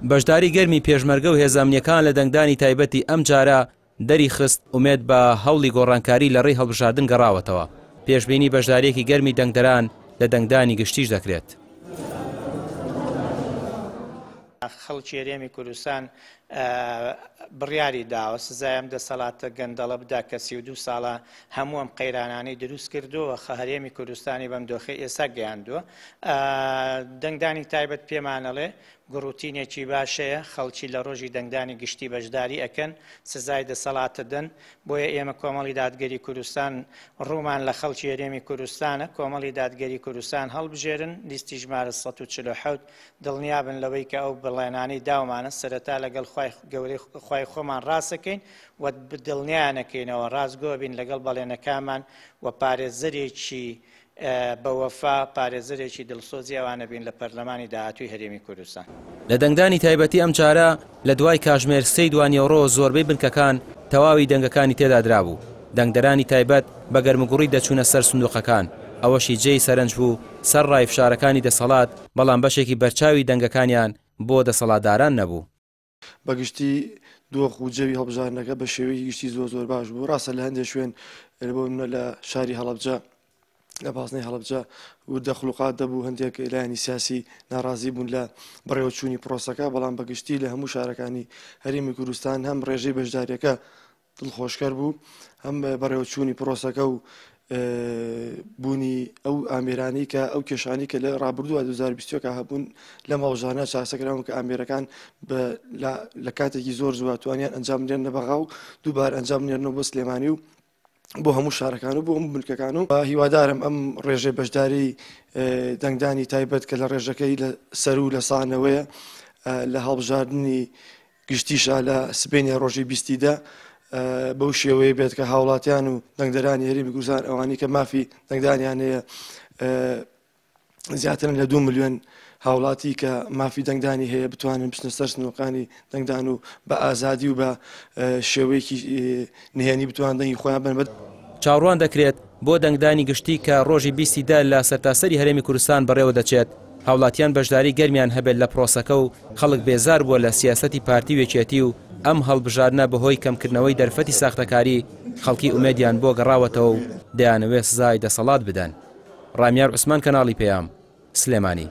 بەشداری گەرمی پێشمەرگە و هێزانامنیەکان لە دەنگدانی تایبەتی ئەم جارە دەری خست ومێد بە هەوڵی گۆڕانکاری لە ڕێی هەڵبژاردن گەڕاوەتەوە. پێشبینی بەشداریەکی گەرمی دەنگدەران لە دەنگدانی گشتیش دەکرێت. خەڵکی هەرێمی کوردستان بڕیاری داوە سزایم دەسەڵاتە گەندەڵە بدا کە 32 ساڵە هەموو ئەم قەیرانانەی دروست کردووە هەرێمی کوردستانی بەم دۆخی ئێستا گەیاندووە. دەنگدانی تایبەت پێمانەڵێ گوڕوتینێکی باشەیە، خەڵکی لە ڕۆژی دەنگدانی گشتی بەشداری ئەکەن، سزای دەسەڵاتە دەن. بۆیە ئێمە کۆمەڵی دادگەری کوردستان ڕوومان لە خەڵکی هەرێمی کوردستانە، کۆمەڵی دادگەری کوردستان هەڵبژێرن لیستی ژمارە 147 دڵنیابن لەوەی کە ئەو بڵێنانی داومانە سەرەتا لەگەڵ خوای خۆمان ڕاستەکەین و دڵنیانەکەینەوە ڕاستگۆ بین لەگەڵ بەڵێنەکانمان و پارێزەرێکی بەوەفا پارێزەرێکی دڵسۆزی ئەوانە بین لە پەرلەمانی داهاتووی هەرێمی کوردستان. لە دەنگدانی تایبەتی ئەم جارە لە دوای کاژمێر 3 دوانیەوڕۆ زۆربەی بنکەکان تەواوی دەنگەکانی تێدا درابوو. دەنگدەرانی تایبەت بە گەرمگوڕی دەچوونە سەر سندوقەکان، ئەوەشی جێی سەرنج بوو سەر ڕای فشارەکانی دەسەڵات، بەڵام بەشێکی بەرچاوی دەنگەکانیان بۆ دەسەڵاتداران نەبوو. بەگشتی دۆخ و جەوی هەڵبژاردنەکە بە شێوەی گشتی زۆر باش بوو. ڕاستە لە هەندێک شوێن بۆ لە شاری هەڵەبجە لە پاسنەی هەڵەبجە و دەخلوقات دەبوو، هەندێک لایەنی سیاسی ناڕازی بوون لە بەڕێوەچوونی پرۆسەکە، بەڵام بەگشتی لە هەموو شارەکانی هەرێمی کوردستان هەم ڕێژەی بەشداریەکە دڵخۆشکەر بوو، هەم بەڕێوەچوونی پرۆسەکە و بوونی ئەو ئامێرانی کە ئەو کێشانی کە لە ڕابردووە 2020 هەبوون لە ماوەژانە چاسەکراون کە ئامێرەکان لە کاتێکی زۆر زواتوانیان ئەنجام نێرنە بەغا و دووبار ئەنجام نێرنەوە بە سلێمانی و بۆ هەموو شارەکان و بۆ هەموو ملکەکان و هیوادارم ئەم ڕێژەی بەشداری دەنگدانی تایبەت کە لە ڕێژەکەی لە سەر و لە سانەوەیە لە هەڵبژاردننی گشتیشە لە سبینی ڕۆژی 20دا بەو شێوەیە بێت کە هاوڵاتیان و دەنگدەرانی هەرێمی کوردستان ئەوانی کە مافی دەنگدانیان هەیە زیاترن لە 2 ملیۆن هاوڵاتی کە مافی دەنگدانی هەیە بتوانن بچنە سەر سنووقانی دەنگدان و بە ئازادی و بە شێوەیەکی نهێنی بتوان دەنگی خۆیان بن. چاوەڕوان دەکرێت بۆ دەنگدانی گشتی کە ڕۆژی 20دا لە سەرتاسەری هەرێمی کوردستان بەڕێوە دەچێت، هاوڵاتیان بەشداری گەرمیان هەبێت لە پرۆسەکە و خەڵک بێزار بووە لە سیاسەتی پارتی وێکێتی و ئەم هەڵبژاردنە بەهۆی کەمکردنەوەی دەرفەتی ساختەکاری خەڵکی ئومێدیان بۆ گەڕاوەتەوە و دەیانەوێت سزای دەسەڵات بدەن. ڕامیار عوسمان، کەناڵی پەیام، سلێمانی.